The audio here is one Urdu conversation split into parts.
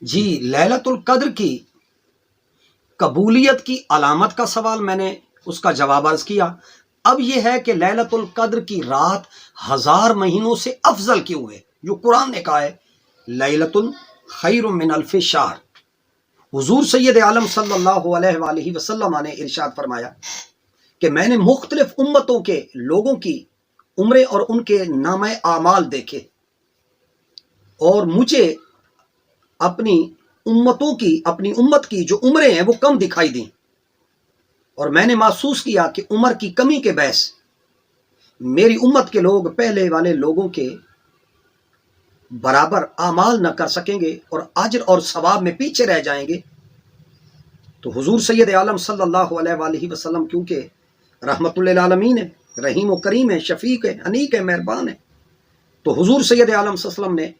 جی، لیلۃ القدر کی قبولیت کی علامت کا سوال میں نے اس کا جواب عرض کیا۔ اب یہ ہے کہ لیلۃ القدر کی رات 1000 مہینوں سے افضل کیوں ہے؟ جو قرآن نے کہا ہے لیلۃ خیر من الف شہر۔ حضور سید عالم صلی اللہ علیہ وآلہ وسلم نے ارشاد فرمایا کہ میں نے مختلف امتوں کے لوگوں کی عمریں اور ان کے نامہ اعمال دیکھے، اور مجھے اپنی امت کی جو عمریں ہیں وہ کم دکھائی دیں، اور میں نے محسوس کیا کہ عمر کی کمی کے باعث میری امت کے لوگ پہلے والے لوگوں کے برابر اعمال نہ کر سکیں گے اور اجر اور ثواب میں پیچھے رہ جائیں گے۔ تو حضور سید عالم صلی اللہ علیہ وآلہ وسلم کیونکہ رحمت للعالمین ہے، رحیم و کریم ہے، شفیق ہے، انیق ہے، مہربان ہے، تو حضور سید عالم صلی اللہ علیہ وسلم نے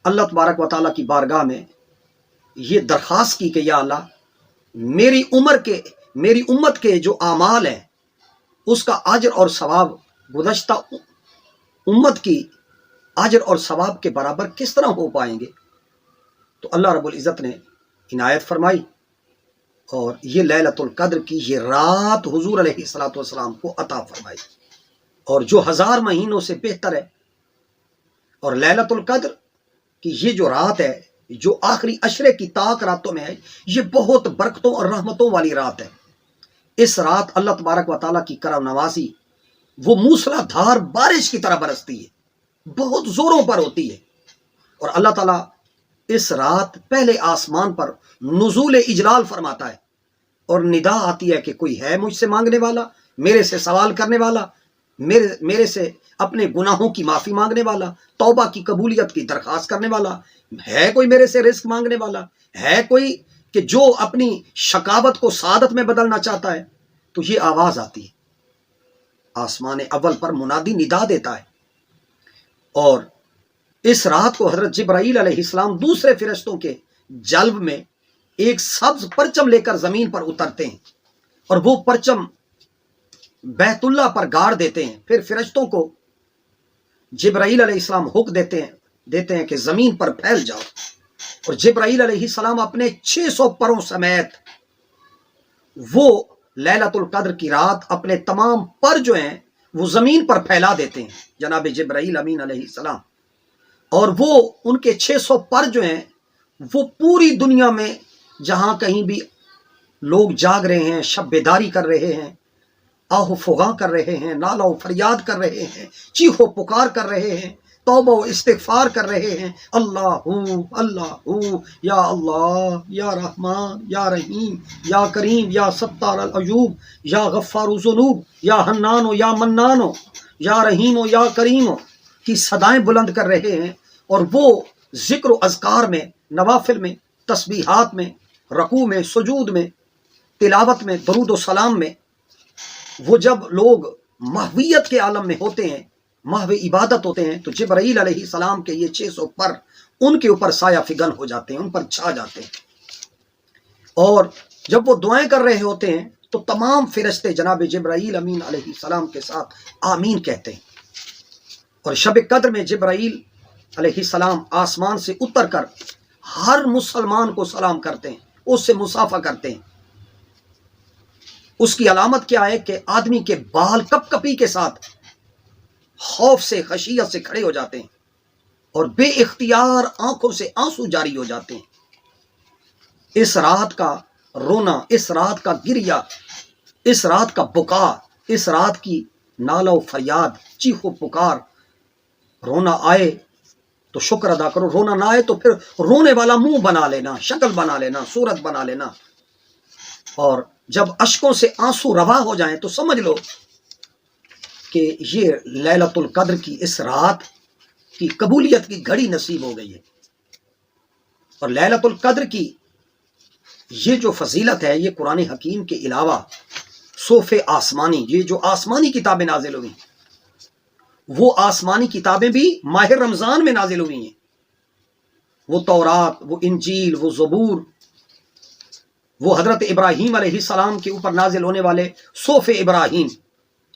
اللہ تبارک و تعالیٰ کی بارگاہ میں یہ درخواست کی کہ یا اللہ، میری امت کے جو اعمال ہیں اس کا اجر اور ثواب گزشتہ امت کی اجر اور ثواب کے برابر کس طرح ہو پائیں گے؟ تو اللہ رب العزت نے عنایت فرمائی اور یہ لیلۃ القدر کی یہ رات حضور علیہ الصلوۃ والسلام کو عطا فرمائی، اور جو 1000 مہینوں سے بہتر ہے۔ اور لیلۃ القدر کہ یہ جو رات ہے، جو آخری عشرے کی طاق راتوں میں ہے، یہ بہت برکتوں اور رحمتوں والی رات ہے۔ اس رات اللہ تبارک و تعالیٰ کی کرم نوازی وہ موسلا دھار بارش کی طرح برستی ہے، بہت زوروں پر ہوتی ہے، اور اللہ تعالیٰ اس رات پہلے آسمان پر نزول اجلال فرماتا ہے، اور ندا آتی ہے کہ کوئی ہے مجھ سے مانگنے والا، میرے سے سوال کرنے والا، میرے سے اپنے گناہوں کی معافی مانگنے والا، توبہ کی قبولیت کی درخواست کرنے والا ہے، کوئی میرے سے رزق مانگنے والا ہے، کوئی کہ جو اپنی شقاوت کو سعادت میں بدلنا چاہتا ہے۔ تو یہ آواز آتی ہے، آسمان اول پر منادی ندا دیتا ہے، اور اس رات کو حضرت جبرائیل علیہ السلام دوسرے فرشتوں کے جلب میں ایک سبز پرچم لے کر زمین پر اترتے ہیں، اور وہ پرچم بیت اللہ پر گاڑ دیتے ہیں۔ پھر فرشتوں کو جبرائیل علیہ السلام حکم دیتے ہیں کہ زمین پر پھیل جاؤ، اور جبرائیل علیہ السلام اپنے 600 پروں سمیت وہ لیلۃ القدر کی رات اپنے تمام پر جو ہیں وہ زمین پر پھیلا دیتے ہیں، جناب جبرائیل امین علیہ السلام، اور وہ ان کے 600 پر جو ہیں وہ پوری دنیا میں جہاں کہیں بھی لوگ جاگ رہے ہیں، شب بیداری کر رہے ہیں، آہ و فغاں کر رہے ہیں، نالہ و فریاد کر رہے ہیں، چیخ و پکار کر رہے ہیں، توبہ و استغفار کر رہے ہیں، اللہ یا رحمان یا رحیم یا کریم یا ستار العیوب یا غفار الذنوب یا حنان و یا منان و یا رحیم و یا کریم کی صدائیں بلند کر رہے ہیں، اور وہ ذکر و اذکار میں، نوافل میں، تسبیحات میں، رکوع میں، سجود میں، تلاوت میں، درود و سلام میں، وہ جب لوگ محویت کے عالم میں ہوتے ہیں، محو عبادت ہوتے ہیں، تو جبرائیل علیہ السلام کے یہ 600 پر ان کے اوپر سایہ فگن ہو جاتے ہیں، ان پر چھا جاتے ہیں، اور جب وہ دعائیں کر رہے ہوتے ہیں تو تمام فرشتے جناب جبرائیل امین علیہ السلام کے ساتھ آمین کہتے ہیں، اور شب قدر میں جبرائیل علیہ السلام آسمان سے اتر کر ہر مسلمان کو سلام کرتے ہیں، اس سے مصافحہ کرتے ہیں۔ اس کی علامت کیا ہے کہ آدمی کے بال کپ کپی کے ساتھ خوف سے، خشیت سے کھڑے ہو جاتے ہیں، اور بے اختیار آنکھوں سے آنسو جاری ہو جاتے ہیں۔ اس رات کا رونا، اس رات کا گریہ، اس رات کا بکا، اس رات کی نالہ و فریاد، چیخ و پکار، رونا آئے تو شکر ادا کرو، رونا نہ آئے تو پھر رونے والا منہ بنا لینا، شکل بنا لینا، صورت بنا لینا، اور جب اشکوں سے آنسو روا ہو جائیں تو سمجھ لو کہ یہ لیلۃ القدر کی اس رات کی قبولیت کی گھڑی نصیب ہو گئی ہے۔ اور لیلۃ القدر کی یہ جو فضیلت ہے، یہ قرآن حکیم کے علاوہ صحف آسمانی، یہ جو آسمانی کتابیں نازل ہوئی، وہ آسمانی کتابیں بھی ماہ رمضان میں نازل ہوئی ہیں، وہ تورات، وہ انجیل، وہ زبور، وہ حضرت ابراہیم علیہ السلام کے اوپر نازل ہونے والے صحف ابراہیم،